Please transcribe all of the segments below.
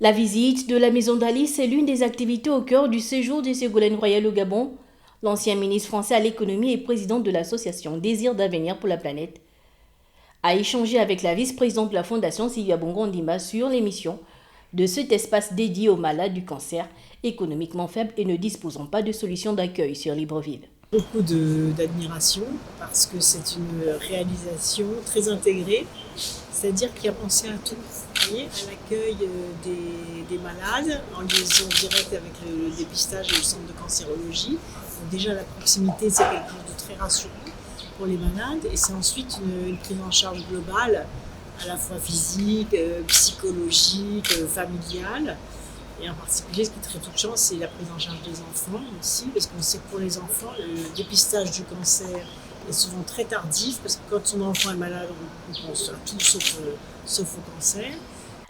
La visite de la maison d'Alice est l'une des activités au cœur du séjour de Ségolène Royal au Gabon. L'ancien ministre français à l'économie et président de l'association Désir d'avenir pour la planète a échangé avec la vice-présidente de la fondation Sylvia Bongo Ondimba sur les missions de cet espace dédié aux malades du cancer économiquement faibles et ne disposant pas de solutions d'accueil sur Libreville. Beaucoup d'admiration parce que c'est une réalisation très intégrée, c'est-à-dire qu'il a pensé à tout, vous voyez, à l'accueil des malades, en liaison directe avec le dépistage et le centre de cancérologie. Donc déjà la proximité, c'est quelque chose de très rassurant pour les malades, et c'est ensuite une prise en charge globale, à la fois physique, psychologique, familiale. Et en particulier, ce qui est très touchant, c'est la prise en charge des enfants aussi, parce qu'on sait que pour les enfants, le dépistage du cancer est souvent très tardif, parce que quand son enfant est malade, on pense à tout sauf au cancer.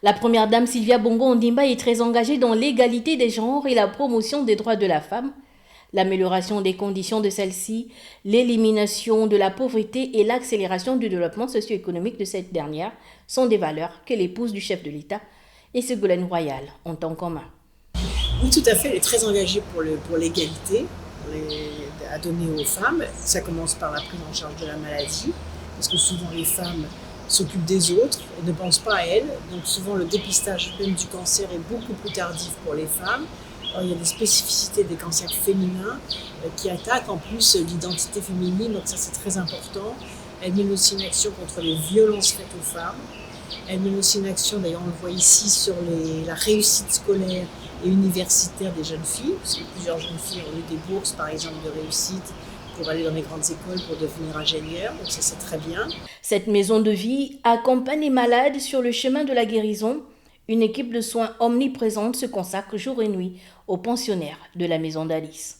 La première dame Sylvia Bongo Ondimba est très engagée dans l'égalité des genres et la promotion des droits de la femme, l'amélioration des conditions de celle-ci, l'élimination de la pauvreté et l'accélération du développement socio-économique de cette dernière sont des valeurs que l'épouse du chef de l'État et Ségolène Royal ont en commun. Oui, tout à fait, elle est très engagée pour l'égalité à donner aux femmes. Ça commence par la prise en charge de la maladie, parce que souvent les femmes s'occupent des autres et ne pensent pas à elles. Donc souvent le dépistage même du cancer est beaucoup plus tardif pour les femmes. Alors, il y a des spécificités des cancers féminins qui attaquent en plus l'identité féminine, donc ça c'est très important. Elle mène aussi une action contre les violences faites aux femmes. Elle mène aussi une action, d'ailleurs on le voit ici, sur la réussite scolaire et universitaire des jeunes filles, parce que plusieurs jeunes filles ont eu des bourses par exemple de réussite pour aller dans les grandes écoles pour devenir ingénieurs, donc ça c'est très bien. Cette maison de vie accompagne les malades sur le chemin de la guérison. Une équipe de soins omniprésente se consacre jour et nuit aux pensionnaires de la maison d'Alice.